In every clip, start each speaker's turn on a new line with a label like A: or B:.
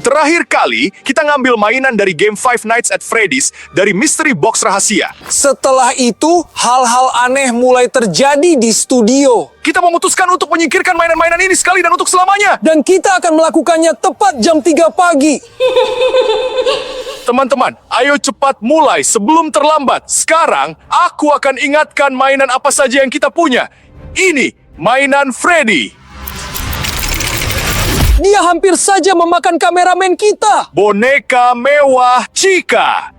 A: Terakhir kali, kita ngambil mainan dari game Five Nights at Freddy's dari Mystery Box rahasia.
B: Setelah itu, hal-hal aneh mulai terjadi di studio.
A: Kita memutuskan untuk menyingkirkan mainan-mainan ini sekali dan untuk selamanya.
B: Dan kita akan melakukannya tepat jam 3 pagi.
A: Teman-teman, ayo cepat mulai sebelum terlambat. Sekarang, aku akan ingatkan mainan apa saja yang kita punya. Ini, mainan Freddy.
B: Dia hampir saja memakan kameramen kita.
A: Boneka mewah Chica.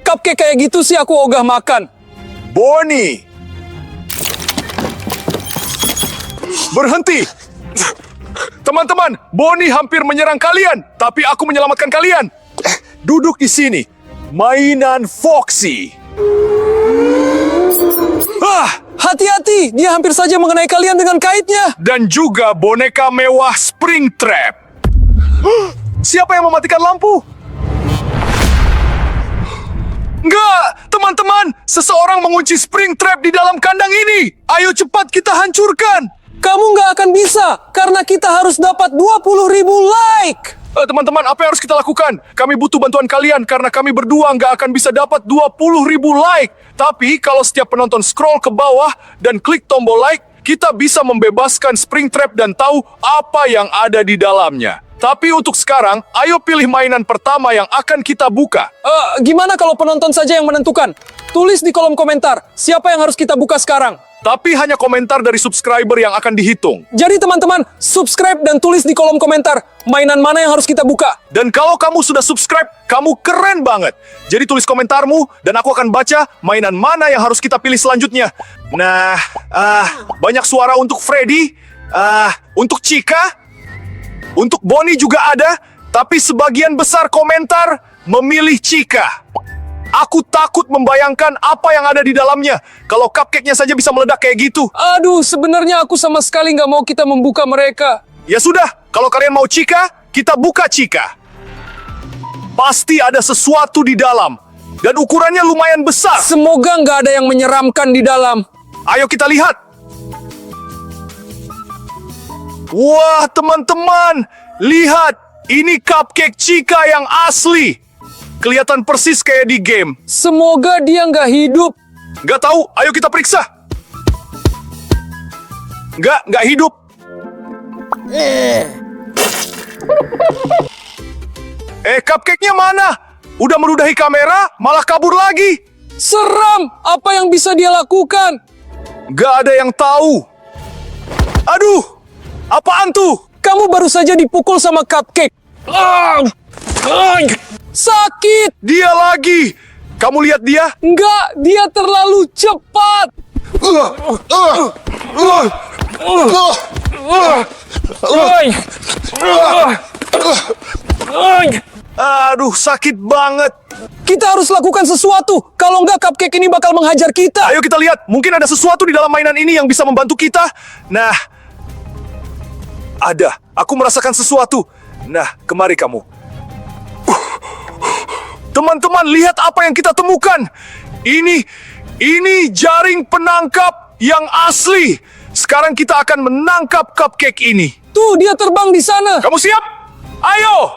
B: Cupcake kayak gitu sih aku ogah makan.
A: Bonnie. Berhenti. Teman-teman, Bonnie hampir menyerang kalian, tapi aku menyelamatkan kalian. Duduk di sini. Mainan Foxy.
B: Hati-hati, dia hampir saja mengenai kalian dengan kaitnya.
A: Dan juga boneka mewah Springtrap. Siapa yang mematikan lampu? Enggak, teman-teman. Seseorang mengunci Springtrap di dalam kandang ini. Ayo cepat kita hancurkan.
B: Kamu nggak akan bisa, karena kita harus dapat 20.000 like.
A: Teman-teman, apa yang harus kita lakukan? Kami butuh bantuan kalian karena kami berdua nggak akan bisa dapat 20.000 like. Tapi kalau setiap penonton scroll ke bawah dan klik tombol like, kita bisa membebaskan Springtrap dan tahu apa yang ada di dalamnya. Tapi untuk sekarang, ayo pilih mainan pertama yang akan kita buka.
B: Gimana kalau penonton saja yang menentukan? Tulis di kolom komentar, siapa yang harus kita buka sekarang?
A: Tapi hanya komentar dari subscriber yang akan dihitung.
B: Jadi teman-teman, subscribe dan tulis di kolom komentar mainan mana yang harus kita buka.
A: Dan kalau kamu sudah subscribe, kamu keren banget. Jadi tulis komentarmu dan aku akan baca mainan mana yang harus kita pilih selanjutnya. Nah, banyak suara untuk Freddy, untuk Chica, untuk Bonnie juga ada, tapi sebagian besar komentar memilih Chica. Aku takut membayangkan apa yang ada di dalamnya. Kalau cupcake-nya saja bisa meledak kayak gitu.
B: Aduh, sebenarnya aku sama sekali nggak mau kita membuka mereka.
A: Ya sudah, kalau kalian mau Chica, kita buka Chica. Pasti ada sesuatu di dalam. Dan ukurannya lumayan besar.
B: Semoga nggak ada yang menyeramkan di dalam.
A: Ayo kita lihat. Wah, teman-teman. Lihat, ini cupcake Chica yang asli. Kelihatan persis kayak di game.
B: Semoga dia nggak hidup.
A: Nggak tahu, ayo kita periksa. Nggak hidup. Cupcake-nya mana? Udah meludahi kamera, malah kabur lagi.
B: Seram, apa yang bisa dia lakukan?
A: Nggak ada yang tahu. Aduh, apaan tuh?
B: Kamu baru saja dipukul sama cupcake. Sakit!
A: Dia lagi. Kamu lihat dia?
B: Enggak, dia terlalu cepat.
A: Aduh, sakit banget.
B: Kita harus lakukan sesuatu. Kalau enggak, cupcake ini bakal menghajar kita.
A: Ayo kita lihat. Mungkin ada sesuatu di dalam mainan ini yang bisa membantu kita. Nah, ada. Aku merasakan sesuatu. Nah, kemari kamu. Teman-teman, lihat apa yang kita temukan. Ini jaring penangkap yang asli. Sekarang kita akan menangkap cupcake ini.
B: Tuh, dia terbang di sana.
A: Kamu siap? Ayo!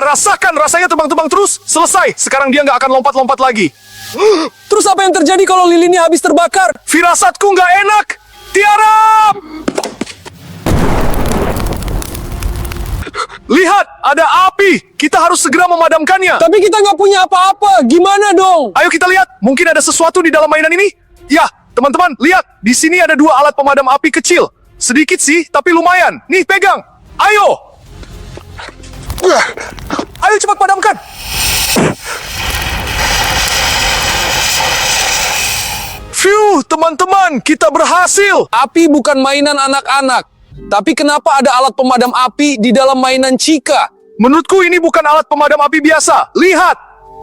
A: Rasakan rasanya terbang-terbang terus. Selesai. Sekarang dia nggak akan lompat-lompat lagi.
B: Terus apa yang terjadi kalau lilinnya habis terbakar?
A: Firasatku nggak enak. Tiarap! Lihat, ada api. Kita harus segera memadamkannya.
B: Tapi kita nggak punya apa-apa. Gimana dong?
A: Ayo kita lihat. Mungkin ada sesuatu di dalam mainan ini. Ya, teman-teman, lihat. Di sini ada 2 alat pemadam api kecil. Sedikit sih, tapi lumayan. Nih, pegang. Ayo. Ayo cepat padamkan. Phew, teman-teman, kita berhasil.
B: Api bukan mainan anak-anak. Tapi kenapa ada alat pemadam api di dalam mainan Chica?
A: Menurutku ini bukan alat pemadam api biasa. Lihat,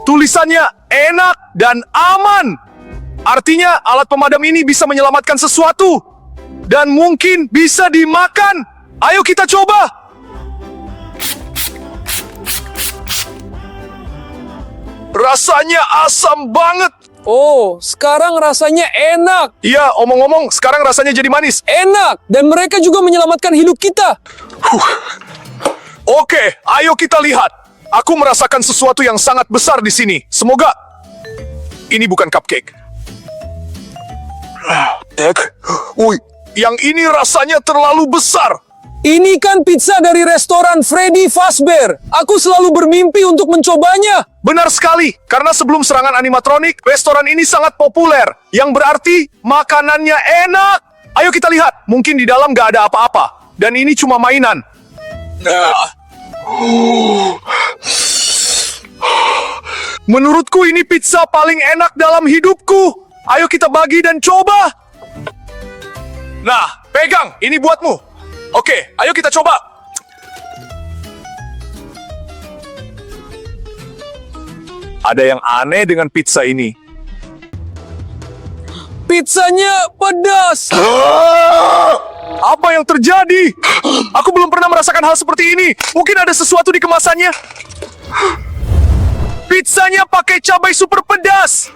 A: tulisannya enak dan aman. Artinya alat pemadam ini bisa menyelamatkan sesuatu. Dan mungkin bisa dimakan. Ayo kita coba. Rasanya asam banget.
B: Oh, sekarang rasanya enak.
A: Iya, omong-omong, sekarang rasanya jadi manis.
B: Enak. Dan mereka juga menyelamatkan hidup kita.
A: Oke, ayo kita lihat. Aku merasakan sesuatu yang sangat besar di sini. Semoga ini bukan cupcake. Wih, yang ini rasanya terlalu besar.
B: Ini kan pizza dari restoran Freddy Fazbear. Aku selalu bermimpi untuk mencobanya.
A: Benar sekali, karena sebelum serangan animatronik, restoran ini sangat populer. Yang berarti makanannya enak. Ayo kita lihat, mungkin di dalam gak ada apa-apa. Dan ini cuma mainan. Menurutku ini pizza paling enak dalam hidupku. Ayo kita bagi dan coba. Nah, pegang, ini buatmu. Oke, ayo kita coba. Ada yang aneh dengan pizza ini.
B: Pizzanya pedas.
A: Apa yang terjadi? Aku belum pernah merasakan hal seperti ini. Mungkin ada sesuatu di kemasannya. Pizzanya pakai cabai super pedas.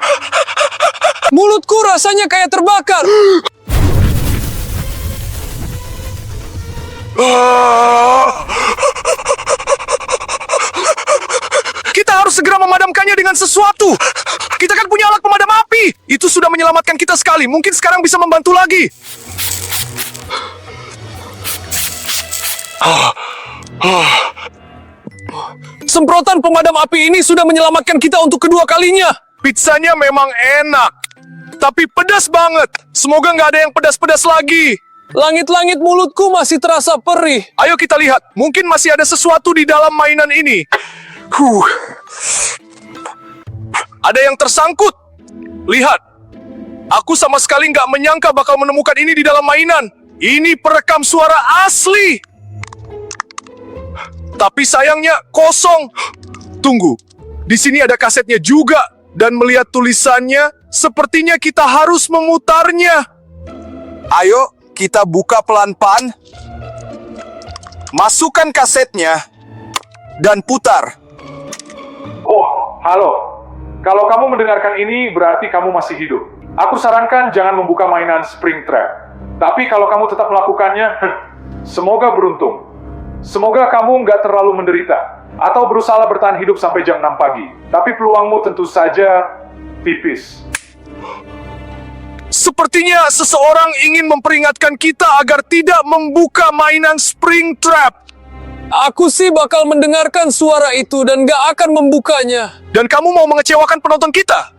B: Mulutku rasanya kayak terbakar.
A: Kita harus segera memadamkannya dengan sesuatu. Kita kan punya alat pemadam api. Itu sudah menyelamatkan kita sekali. Mungkin sekarang bisa membantu lagi.
B: Semprotan pemadam api ini sudah menyelamatkan kita untuk kedua kalinya.
A: Pizzanya memang enak, tapi pedas banget. Semoga nggak ada yang pedas-pedas lagi.
B: Langit-langit mulutku masih terasa perih.
A: Ayo kita lihat, mungkin masih ada sesuatu di dalam mainan ini. Ada yang tersangkut. Lihat, aku sama sekali nggak menyangka bakal menemukan ini di dalam mainan. Ini perekam suara asli. Tapi sayangnya kosong. Tunggu, di sini ada kasetnya juga. Dan melihat tulisannya, sepertinya kita harus memutarnya. Ayo, kita buka pelan-pelan. Masukkan kasetnya. Dan putar.
C: Oh, halo. Kalau kamu mendengarkan ini, berarti kamu masih hidup. Aku sarankan jangan membuka mainan Springtrap. Tapi kalau kamu tetap melakukannya, semoga beruntung. Semoga kamu nggak terlalu menderita. Atau berusaha bertahan hidup sampai jam 6 pagi. Tapi peluangmu tentu saja tipis.
A: Sepertinya seseorang ingin memperingatkan kita agar tidak membuka mainan Springtrap.
B: Aku sih bakal mendengarkan suara itu dan gak akan membukanya.
A: Dan kamu mau mengecewakan penonton kita?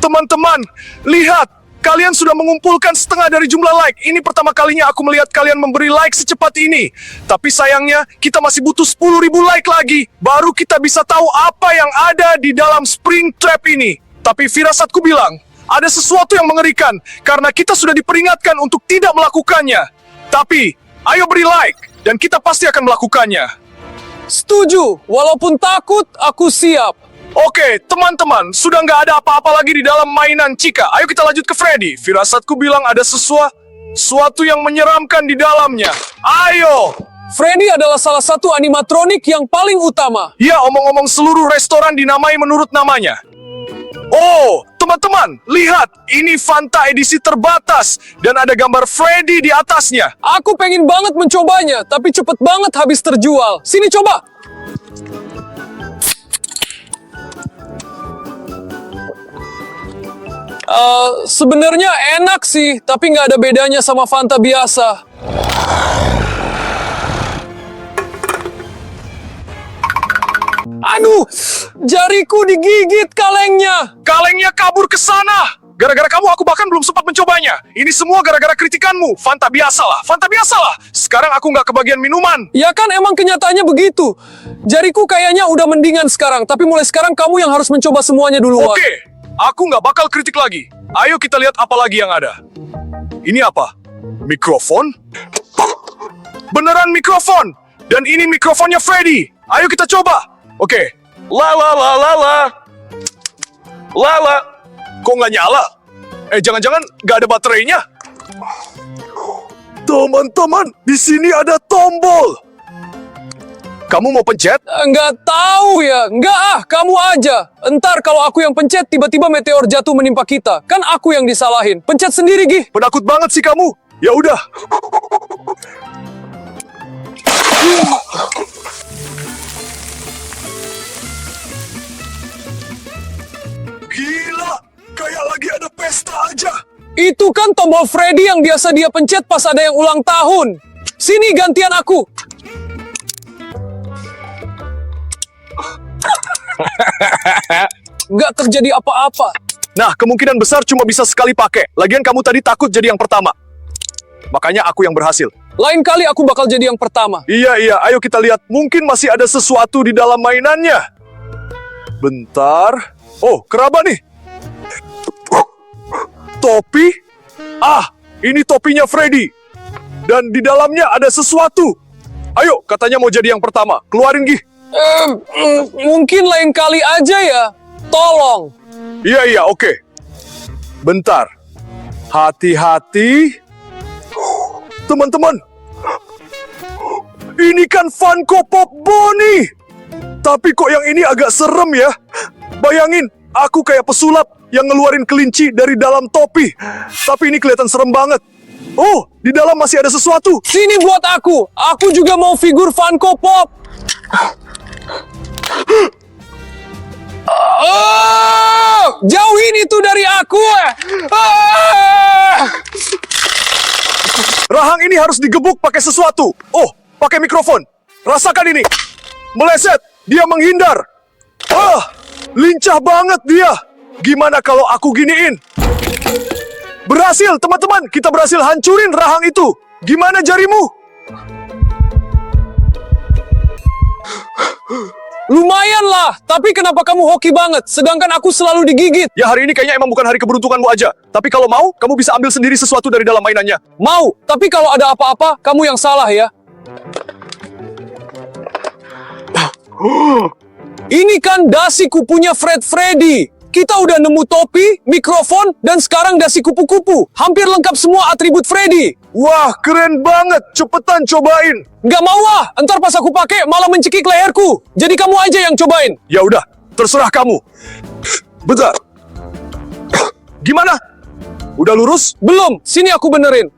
A: Teman-teman, lihat. Kalian sudah mengumpulkan setengah dari jumlah like. Ini pertama kalinya aku melihat kalian memberi like secepat ini. Tapi sayangnya, kita masih butuh 10.000 like lagi. Baru kita bisa tahu apa yang ada di dalam Springtrap ini. Tapi firasatku bilang, ada sesuatu yang mengerikan. Karena kita sudah diperingatkan untuk tidak melakukannya. Tapi, ayo beri like. Dan kita pasti akan melakukannya.
B: Setuju, walaupun takut, aku siap.
A: Oke, teman-teman, sudah nggak ada apa-apa lagi di dalam mainan Chica. Ayo kita lanjut ke Freddy. Firasatku bilang ada sesuatu yang menyeramkan di dalamnya. Ayo!
B: Freddy adalah salah satu animatronik yang paling utama.
A: Ya, omong-omong seluruh restoran dinamai menurut namanya. Oh, teman-teman, lihat. Ini Fanta edisi terbatas. Dan ada gambar Freddy di atasnya.
B: Aku pengen banget mencobanya, tapi cepet banget habis terjual. Sini coba. Sebenarnya enak sih, tapi nggak ada bedanya sama Fanta biasa. Aduh, jariku digigit kalengnya.
A: Kalengnya kabur ke sana. Gara-gara kamu aku bahkan belum sempat mencobanya. Ini semua gara-gara kritikanmu. Fanta biasalah, Fanta biasalah. Sekarang aku nggak kebagian minuman.
B: Ya kan emang kenyataannya begitu. Jariku kayaknya udah mendingan sekarang, tapi mulai sekarang kamu yang harus mencoba semuanya duluan.
A: Oke, aku nggak bakal kritik lagi. Ayo kita lihat apa lagi yang ada. Ini apa? Mikrofon? Beneran mikrofon! Dan ini mikrofonnya Freddy. Ayo kita coba. Oke. La la la la la. La la. Kok nggak nyala? Jangan-jangan nggak ada baterainya? Teman-teman, di sini ada tombol. Kamu mau pencet?
B: Nggak tahu ya. Nggak ah, kamu aja. Entar kalau aku yang pencet, tiba-tiba meteor jatuh menimpa kita. Kan aku yang disalahin. Pencet sendiri, Gi.
A: Penakut banget sih kamu. Ya udah. Gila, kayak lagi ada pesta aja.
B: Itu kan tombol Freddy yang biasa dia pencet pas ada yang ulang tahun. Sini gantian aku. Nggak terjadi apa-apa.
A: Nah, kemungkinan besar cuma bisa sekali pakai. Lagian kamu tadi takut jadi yang pertama. Makanya aku yang berhasil.
B: Lain kali aku bakal jadi yang pertama.
A: Iya, ayo kita lihat. Mungkin masih ada sesuatu di dalam mainannya. Bentar. Oh, keraba nih. Topi? Ah, ini topinya Freddy. Dan di dalamnya ada sesuatu. Ayo, katanya mau jadi yang pertama. Keluarin, Gi.
B: Mungkin lain kali aja ya. Tolong.
A: Iya, oke. Bentar. Hati-hati. Teman-teman. Ini kan Funko Pop Bonnie. Tapi kok yang ini agak serem ya? Bayangin, aku kayak pesulap yang ngeluarin kelinci dari dalam topi. Tapi ini kelihatan serem banget. Oh, di dalam masih ada sesuatu.
B: Sini buat aku. Aku juga mau figur Funko Pop. Jauhin itu dari aku.
A: Rahang ini harus digebuk pakai sesuatu. Oh, pakai mikrofon. Rasakan ini. Meleset, dia menghindar. Lincah banget dia. Gimana kalau aku giniin? Berhasil, teman-teman. Kita berhasil hancurin rahang itu. Gimana jarimu?
B: Lumayan lah, tapi kenapa kamu hoki banget? Sedangkan aku selalu digigit.
A: Ya, hari ini kayaknya emang bukan hari keberuntunganmu aja. Tapi kalau mau, kamu bisa ambil sendiri sesuatu dari dalam mainannya.
B: Mau, tapi kalau ada apa-apa, kamu yang salah ya. Ini kan dasi kupunya Freddy. Kita udah nemu topi, mikrofon, dan sekarang dasi kupu-kupu. Hampir lengkap semua atribut Freddy.
A: Wah, keren banget. Cepetan cobain.
B: Nggak mau ah, ntar pas aku pakai malah mencekik leherku. Jadi kamu aja yang cobain.
A: Ya udah, terserah kamu. Bentar. Gimana? Udah lurus?
B: Belum, sini aku benerin.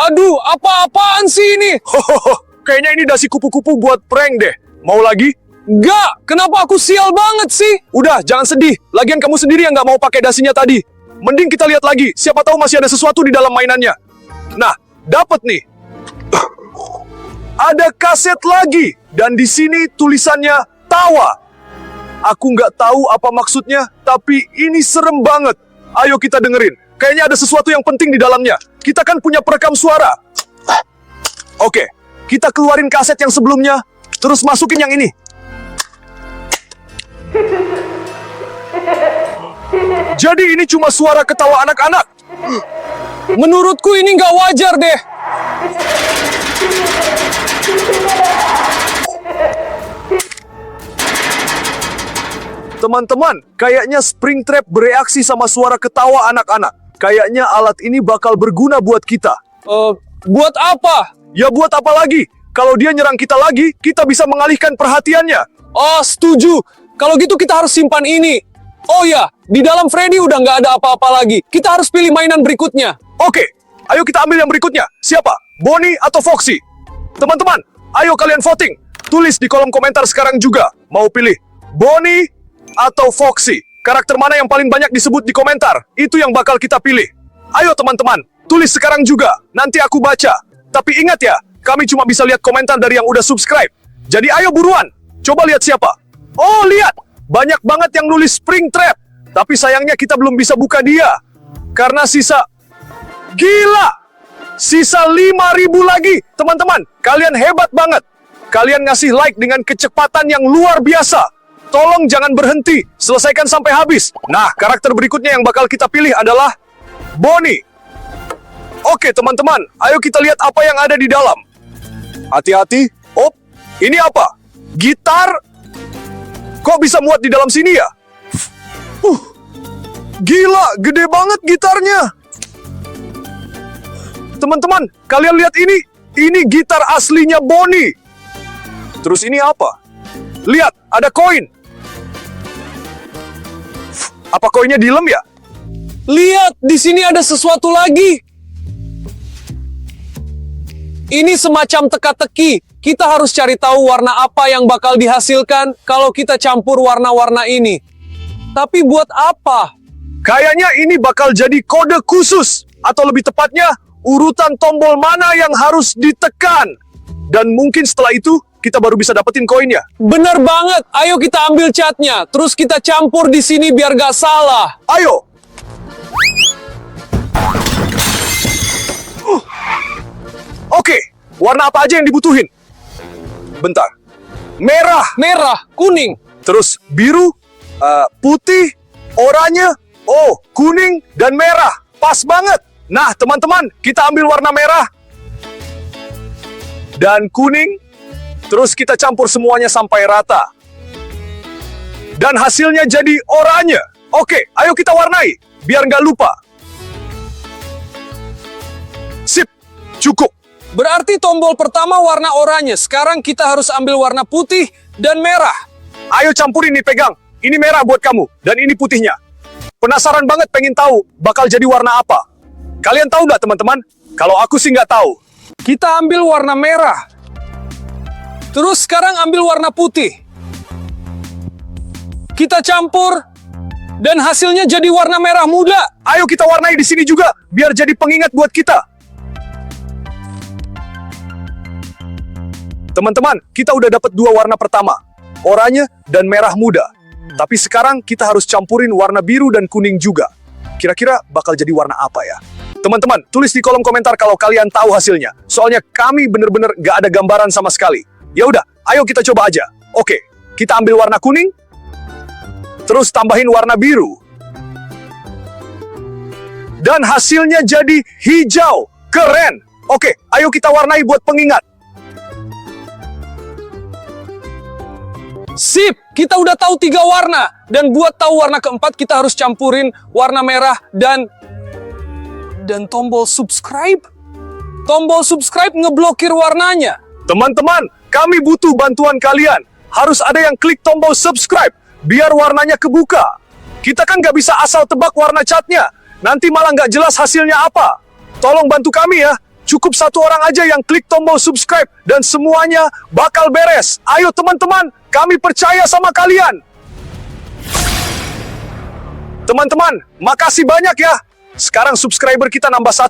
B: Aduh, apa-apaan sih ini?
A: Hohoho, kayaknya ini dasi kupu-kupu buat prank deh. Mau lagi?
B: Nggak, kenapa aku sial banget sih?
A: Udah, jangan sedih. Lagian kamu sendiri yang nggak mau pakai dasinya tadi. Mending kita lihat lagi. Siapa tahu masih ada sesuatu di dalam mainannya. Nah, dapat nih. Ada kaset lagi. Dan di sini tulisannya tawa. Aku nggak tahu apa maksudnya, tapi ini serem banget. Ayo kita dengerin. Kayaknya ada sesuatu yang penting di dalamnya. Kita kan punya perekam suara. Oke, kita keluarin kaset yang sebelumnya, terus masukin yang ini. Jadi ini cuma suara ketawa anak-anak.
B: Menurutku ini nggak wajar deh.
A: Teman-teman, kayaknya Springtrap bereaksi sama suara ketawa anak-anak. Kayaknya alat ini bakal berguna buat kita.
B: Buat apa?
A: Ya buat apa lagi? Kalau dia nyerang kita lagi, kita bisa mengalihkan perhatiannya.
B: Oh, setuju. Kalau gitu kita harus simpan ini. Oh ya, di dalam Freddy udah nggak ada apa-apa lagi. Kita harus pilih mainan berikutnya.
A: Oke, ayo kita ambil yang berikutnya. Siapa? Bonnie atau Foxy? Teman-teman, ayo kalian voting. Tulis di kolom komentar sekarang juga. Mau pilih Bonnie atau Foxy? Karakter mana yang paling banyak disebut di komentar? Itu yang bakal kita pilih. Ayo teman-teman, tulis sekarang juga. Nanti aku baca. Tapi ingat ya, kami cuma bisa lihat komentar dari yang udah subscribe. Jadi ayo buruan. Coba lihat siapa. Oh, lihat. Banyak banget yang nulis Springtrap. Tapi sayangnya kita belum bisa buka dia. Karena sisa... Gila! Sisa 5.000 lagi. Teman-teman, kalian hebat banget. Kalian ngasih like dengan kecepatan yang luar biasa. Tolong jangan berhenti. Selesaikan sampai habis. Nah, karakter berikutnya yang bakal kita pilih adalah Bonnie. Oke, teman-teman. Ayo kita lihat apa yang ada di dalam. Hati-hati. Oh, ini apa? Gitar? Kok bisa muat di dalam sini ya? Gila, gede banget gitarnya. Teman-teman, kalian lihat ini. Ini gitar aslinya Bonnie. Terus ini apa? Lihat, ada koin. Apa koinnya dilem ya?
B: Lihat, di sini ada sesuatu lagi. Ini semacam teka-teki. Kita harus cari tahu warna apa yang bakal dihasilkan kalau kita campur warna-warna ini. Tapi buat apa?
A: Kayaknya ini bakal jadi kode khusus. Atau lebih tepatnya, urutan tombol mana yang harus ditekan. Dan mungkin setelah itu, kita baru bisa dapetin koinnya.
B: Bener banget. Ayo kita ambil catnya. Terus kita campur di sini biar gak salah.
A: Ayo! Oke, warna apa aja yang dibutuhin? Bentar. Merah,
B: Merah, kuning.
A: terus biru, putih, oranye, kuning, dan merah. Pas banget. Nah, teman-teman, kita ambil warna merah dan kuning, terus kita campur semuanya sampai rata. Dan hasilnya jadi oranye. Oke, ayo kita warnai, biar nggak lupa. Sip, cukup.
B: Berarti tombol pertama warna oranye. Sekarang kita harus ambil warna putih dan merah.
A: Ayo campurin nih, pegang. Ini merah buat kamu, dan ini putihnya. Penasaran banget pengen tahu bakal jadi warna apa. Kalian tahu nggak, teman-teman? Kalau aku sih nggak tahu.
B: Kita ambil warna merah. Terus sekarang ambil warna putih. Kita campur. Dan hasilnya jadi warna merah muda.
A: Ayo kita warnai di sini juga, biar jadi pengingat buat kita. Teman-teman, kita udah dapat dua warna pertama, oranye dan merah muda. Tapi sekarang kita harus campurin warna biru dan kuning juga. Kira-kira bakal jadi warna apa ya? Teman-teman, tulis di kolom komentar kalau kalian tahu hasilnya. Soalnya kami bener-bener gak ada gambaran sama sekali. Ya udah, ayo kita coba aja. Oke, kita ambil warna kuning, terus tambahin warna biru. Dan hasilnya jadi hijau. Keren. Oke, ayo kita warnai buat pengingat.
B: Sip, kita udah tahu 3 warna. Dan buat tahu warna keempat, kita harus campurin warna merah dan tombol subscribe. Tombol subscribe ngeblokir warnanya.
A: Teman-teman, kami butuh bantuan kalian. Harus ada yang klik tombol subscribe, biar warnanya kebuka. Kita kan nggak bisa asal tebak warna catnya. Nanti malah nggak jelas hasilnya apa. Tolong bantu kami ya. Cukup 1 orang aja yang klik tombol subscribe dan semuanya bakal beres. Ayo teman-teman, kami percaya sama kalian. Teman-teman, makasih banyak ya. Sekarang subscriber kita nambah 1.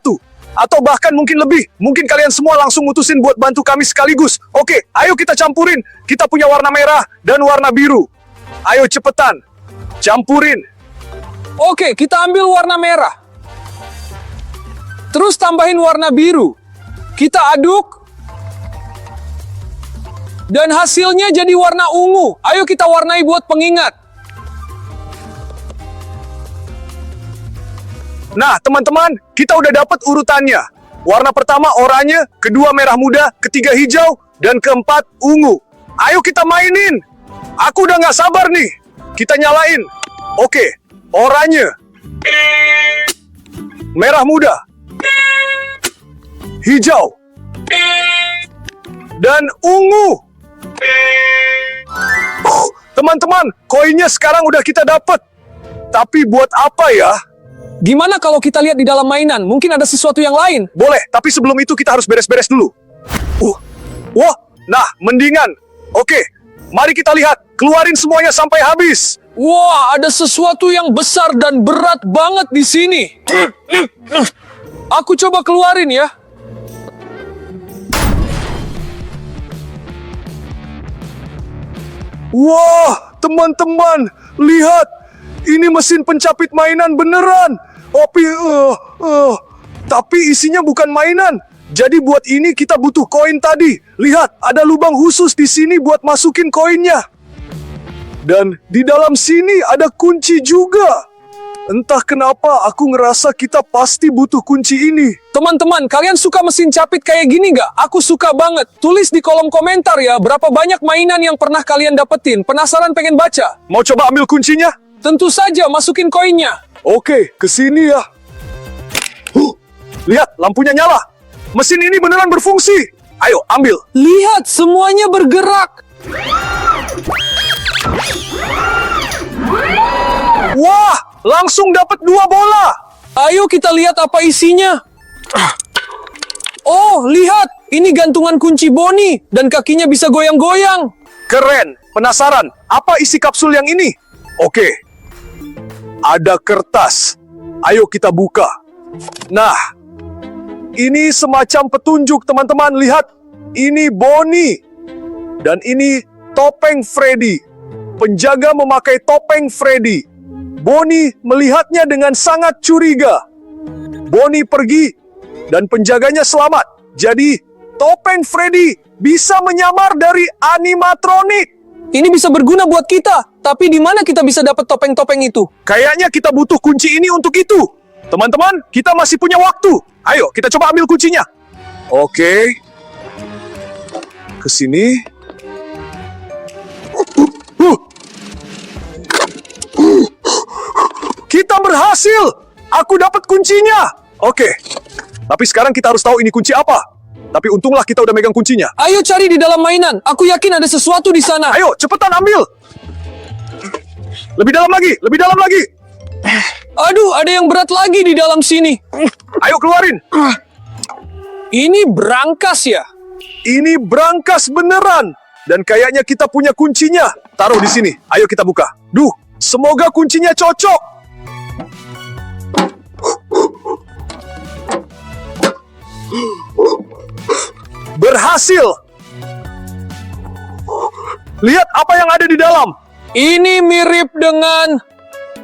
A: Atau bahkan mungkin lebih. Mungkin kalian semua langsung mutusin buat bantu kami sekaligus. Oke, ayo kita campurin. Kita punya warna merah dan warna biru. Ayo cepetan. Campurin.
B: Oke, kita ambil warna merah. Terus tambahin warna biru. Kita aduk. Dan hasilnya jadi warna ungu. Ayo kita warnai buat pengingat.
A: Nah, teman-teman, kita udah dapat urutannya. Warna pertama oranye, kedua merah muda, ketiga hijau, dan keempat ungu. Ayo kita mainin. Aku udah nggak sabar nih. Kita nyalain. Oke, oranye. Merah muda. Hijau. Dan ungu. Teman-teman, koinnya sekarang udah kita dapat. Tapi buat apa ya?
B: Gimana kalau kita lihat di dalam mainan? Mungkin ada sesuatu yang lain.
A: Boleh, tapi sebelum itu kita harus beres-beres dulu. Wah, nah, mendingan. Oke, mari kita lihat. Keluarin semuanya sampai habis.
B: Wah, ada sesuatu yang besar dan berat banget di sini. Aku coba keluarin ya.
A: Wah, teman-teman, lihat. Ini mesin pencapit mainan beneran. Tapi isinya bukan mainan. Jadi buat ini kita butuh koin tadi. Lihat, ada lubang khusus di sini buat masukin koinnya. Dan di dalam sini ada kunci juga. Entah kenapa aku ngerasa kita pasti butuh kunci ini.
B: Teman-teman, kalian suka mesin capit kayak gini nggak? Aku suka banget. Tulis di kolom komentar ya, berapa banyak mainan yang pernah kalian dapetin. Penasaran pengen baca?
A: Mau coba ambil kuncinya?
B: Tentu saja, masukin koinnya.
A: Oke, kesini ya. Lihat, lampunya nyala. Mesin ini beneran berfungsi. Ayo, ambil.
B: Lihat, semuanya bergerak.
A: Wah, langsung dapat 2 bola.
B: Ayo kita lihat apa isinya. Oh, lihat. Ini gantungan kunci Bonnie. Dan kakinya bisa goyang-goyang.
A: Keren. Penasaran, apa isi kapsul yang ini? Oke. Ada kertas. Ayo kita buka. Nah, ini semacam petunjuk teman-teman. Lihat, ini Bonnie. Dan ini topeng Freddy. Penjaga memakai topeng Freddy. Bonnie melihatnya dengan sangat curiga. Bonnie pergi dan penjaganya selamat. Jadi, topeng Freddy bisa menyamar dari animatronik.
B: Ini bisa berguna buat kita. Tapi di mana kita bisa dapat topeng-topeng itu?
A: Kayaknya kita butuh kunci ini untuk itu. Teman-teman, kita masih punya waktu. Ayo, kita coba ambil kuncinya. Oke. Ke sini. Kita berhasil. Aku dapat kuncinya. Oke. Tapi sekarang kita harus tahu ini kunci apa. Tapi untunglah kita udah megang kuncinya.
B: Ayo cari di dalam mainan. Aku yakin ada sesuatu di sana.
A: Ayo, cepetan ambil. Lebih dalam lagi, lebih dalam lagi.
B: Aduh, ada yang berat lagi di dalam sini.
A: Ayo keluarin.
B: Ini brankas ya?
A: Ini brankas beneran. Dan kayaknya kita punya kuncinya. Taruh di sini. Ayo kita buka. Duh, semoga kuncinya cocok. Berhasil. Lihat apa yang ada di dalam.
B: Ini mirip dengan...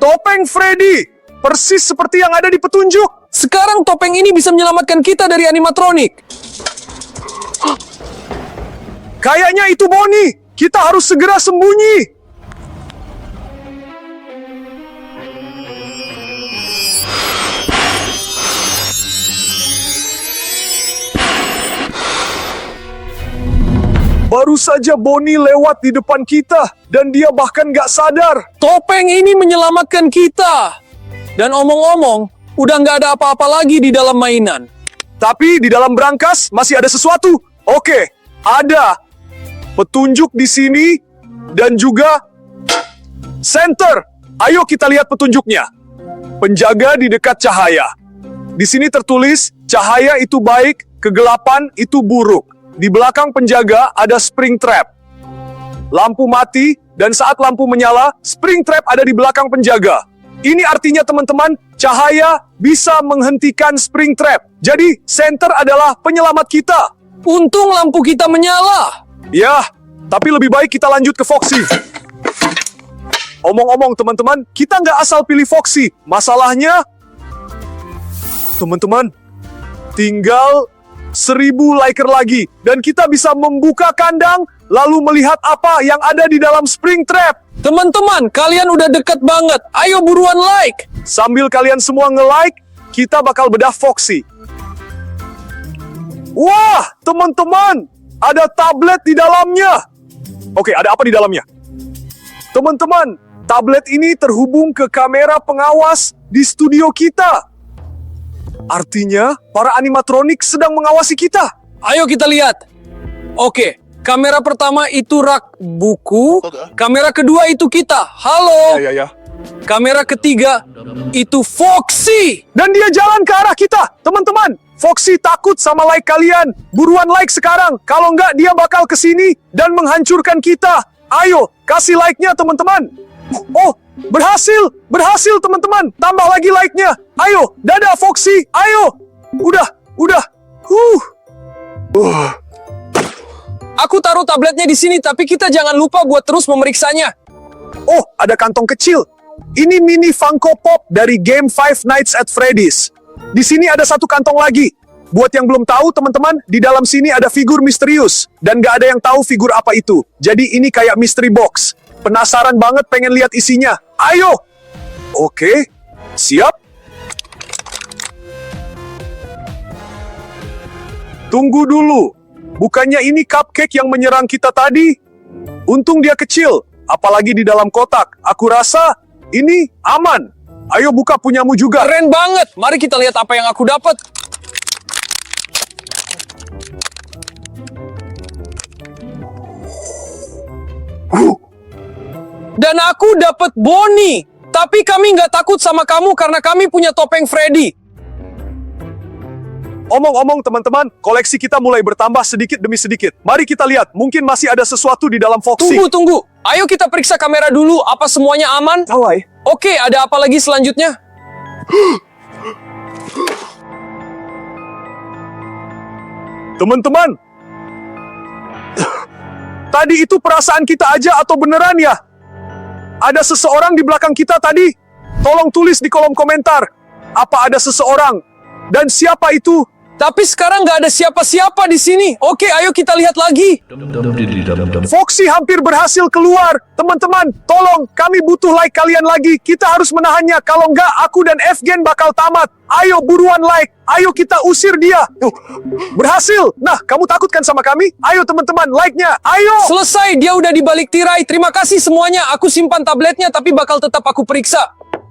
A: Topeng Freddy. Persis seperti yang ada di petunjuk.
B: Sekarang topeng ini bisa menyelamatkan kita dari animatronik.
A: Kayaknya itu Bonnie. Kita harus segera sembunyi. Baru saja Bonnie lewat di depan kita. Dan dia bahkan gak sadar.
B: Topeng ini menyelamatkan kita. Dan omong-omong, udah nggak ada apa-apa lagi di dalam mainan.
A: Tapi di dalam brankas masih ada sesuatu. Oke, ada petunjuk di sini dan juga center. Ayo kita lihat petunjuknya. Penjaga di dekat cahaya. Di sini tertulis, cahaya itu baik, kegelapan itu buruk. Di belakang penjaga ada spring trap. Lampu mati, dan saat lampu menyala, spring trap ada di belakang penjaga. Ini artinya teman-teman, cahaya bisa menghentikan spring trap. Jadi, center adalah penyelamat kita.
B: Untung lampu kita menyala.
A: Ya, tapi lebih baik kita lanjut ke Foxy. Omong-omong teman-teman, kita nggak asal pilih Foxy. Masalahnya, teman-teman, tinggal 1000 liker lagi. Dan kita bisa membuka kandang, lalu melihat apa yang ada di dalam spring trap.
B: Teman-teman, kalian udah deket banget. Ayo buruan like.
A: Sambil kalian semua nge-like, kita bakal bedah Foxy. Wah, teman-teman, ada tablet di dalamnya. Oke, ada apa di dalamnya? Teman-teman, tablet ini terhubung ke kamera pengawas di studio kita. Artinya, para animatronik sedang mengawasi kita.
B: Ayo kita lihat. Oke, kamera pertama itu rak buku. Kamera kedua itu kita. Halo.
A: Ya.
B: Kamera ketiga itu Foxy.
A: Dan dia jalan ke arah kita, teman-teman. Foxy takut sama like kalian. Buruan like sekarang. Kalau enggak, dia bakal kesini dan menghancurkan kita. Ayo, kasih like-nya, teman-teman. Oh, berhasil. Berhasil, teman-teman. Tambah lagi like-nya. Ayo, dadah, Foxy. Ayo. Udah.
B: Aku taruh tabletnya di sini, tapi kita jangan lupa buat terus memeriksanya.
A: Oh, ada kantong kecil. Ini mini Funko Pop dari game Five Nights at Freddy's. Di sini ada satu kantong lagi. Buat yang belum tahu, teman-teman, di dalam sini ada figur misterius. Dan gak ada yang tahu figur apa itu. Jadi ini kayak mystery box. Penasaran banget pengen lihat isinya. Ayo! Oke, siap? Tunggu dulu. Bukannya ini cupcake yang menyerang kita tadi? Untung dia kecil. Apalagi di dalam kotak. Aku rasa ini aman. Ayo buka punyamu juga.
B: Keren banget. Mari kita lihat apa yang aku dapat. Dan aku dapat Bonnie. Tapi kami nggak takut sama kamu karena kami punya topeng Freddy.
A: Omong-omong teman-teman, koleksi kita mulai bertambah sedikit demi sedikit. Mari kita lihat, mungkin masih ada sesuatu di dalam Foxy.
B: Tunggu. Ayo kita periksa kamera dulu. Apa semuanya aman?
A: Kawai.
B: Oke, ada apa lagi selanjutnya?
A: Teman-teman, tadi itu perasaan kita aja atau beneran ya? Ada seseorang di belakang kita tadi? Tolong tulis di kolom komentar. Apa ada seseorang? Dan siapa itu?
B: Tapi sekarang nggak ada siapa-siapa di sini. Oke, ayo kita lihat lagi.
A: Foxy hampir berhasil keluar. Teman-teman, tolong, kami butuh like kalian lagi. Kita harus menahannya. Kalau nggak, aku dan Evgen bakal tamat. Ayo buruan like. Ayo kita usir dia. Berhasil. Nah, kamu takut kan sama kami? Ayo teman-teman, like-nya. Ayo.
B: Selesai, dia udah di balik tirai. Terima kasih semuanya. Aku simpan tabletnya, tapi bakal tetap aku periksa.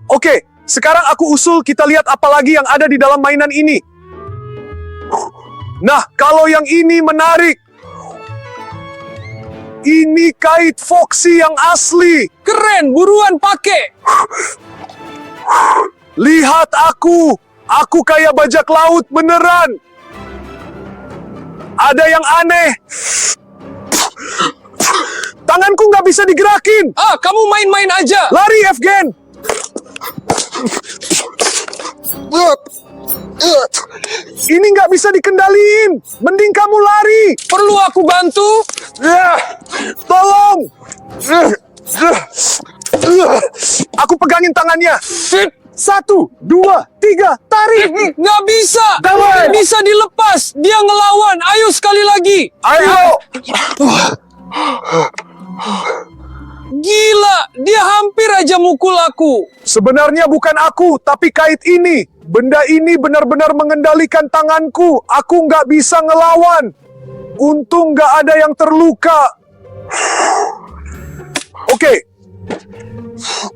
A: Oke, sekarang aku usul kita lihat apa lagi yang ada di dalam mainan ini. Nah, kalau yang ini menarik. Ini kait Foxy yang asli.
B: Keren, buruan pakai.
A: Lihat aku. Aku kayak bajak laut beneran. Ada yang aneh. Tanganku nggak bisa digerakin.
B: Kamu main-main aja.
A: Lari, Evgen. Ini nggak bisa dikendaliin. Mending kamu lari.
B: Perlu aku bantu?
A: Tolong. Aku pegangin tangannya. 1, 2, 3, tarik.
B: Nggak bisa.
A: Давай.
B: Bisa dilepas. Dia ngelawan. Ayo sekali lagi.
A: Ayo.
B: Gila, dia hampir aja mukul aku.
A: Sebenarnya bukan aku, tapi kait ini. Benda ini benar-benar mengendalikan tanganku. Aku nggak bisa ngelawan. Untung nggak ada yang terluka. Oke.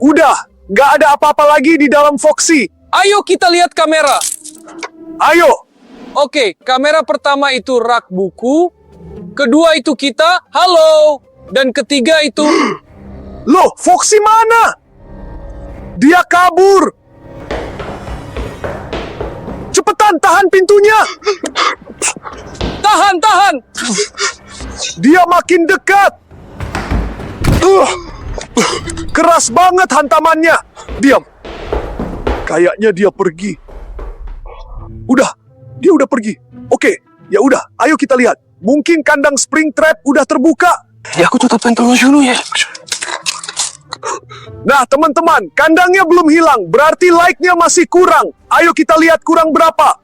A: Udah, nggak ada apa-apa lagi di dalam Foxy.
B: Ayo kita lihat kamera.
A: Ayo.
B: Oke, kamera pertama itu rak buku. Kedua itu kita, halo. Dan ketiga itu...
A: Loh, Foxy mana? Dia kabur. Cepetan, tahan pintunya.
B: Tahan.
A: Dia makin dekat. Keras banget hantamannya. Diam. Kayaknya dia pergi. Dia udah pergi. Oke, ya udah, ayo kita lihat. Mungkin kandang Springtrap udah terbuka.
B: Ya, aku tutup pintu dulu ya.
A: Nah, teman-teman, kandangnya belum hilang. Berarti like-nya masih kurang. Ayo kita lihat kurang berapa.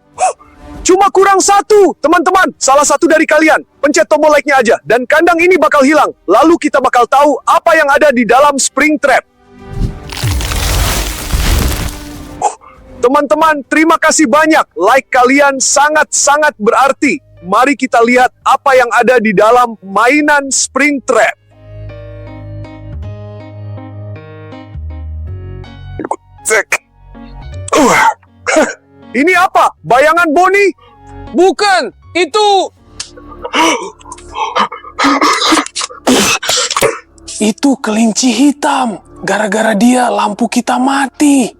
A: Cuma kurang 1, teman-teman. Salah satu dari kalian. Pencet tombol like-nya aja. Dan kandang ini bakal hilang. Lalu kita bakal tahu apa yang ada di dalam Springtrap. Teman-teman, terima kasih banyak. Like kalian sangat-sangat berarti. Mari kita lihat apa yang ada di dalam mainan Springtrap. Ini apa? Bayangan Bonnie?
B: Bukan, itu... Itu kelinci hitam. Gara-gara dia lampu kita mati.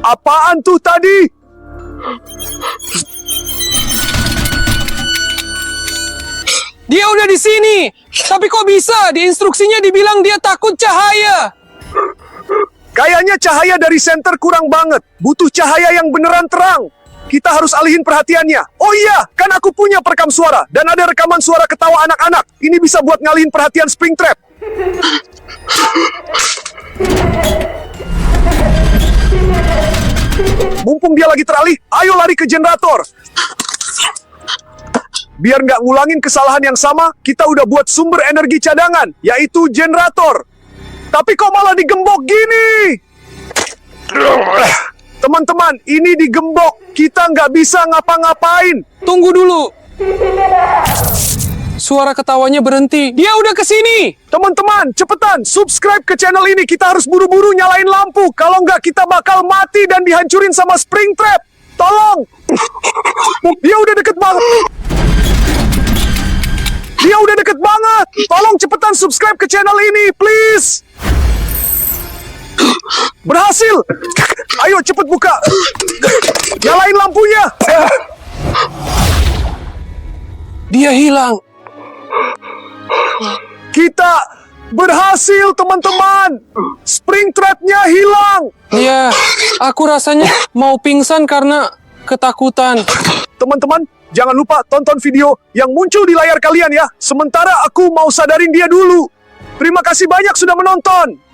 A: Apaan tuh tadi?
B: Dia udah di sini. Tapi kok bisa? Di instruksinya dibilang dia takut cahaya.
A: Kayaknya cahaya dari senter kurang banget. Butuh cahaya yang beneran terang. Kita harus alihin perhatiannya. Oh iya, kan aku punya perekam suara. Dan ada rekaman suara ketawa anak-anak. Ini bisa buat ngalihin perhatian Springtrap. Mumpung dia lagi teralih, ayo lari ke generator. Biar nggak ngulangin kesalahan yang sama, kita udah buat sumber energi cadangan, yaitu generator. Tapi kok malah digembok gini? Teman-teman, ini digembok. Kita nggak bisa ngapa-ngapain.
B: Tunggu dulu. Suara ketawanya berhenti. Dia udah kesini.
A: Teman-teman, cepetan subscribe ke channel ini. Kita harus buru-buru nyalain lampu. Kalau nggak, kita bakal mati dan dihancurin sama Springtrap. Tolong. Dia udah deket banget. Dia udah deket banget. Tolong cepetan subscribe ke channel ini, please. Berhasil. Ayo cepet buka. Nyalain lampunya.
B: Dia hilang.
A: Kita berhasil, teman-teman. Springtrap-nya hilang.
B: Ya, aku rasanya mau pingsan karena ketakutan.
A: Teman-teman, jangan lupa tonton video yang muncul di layar kalian ya. Sementara aku mau sadarin dia dulu. Terima kasih banyak sudah menonton.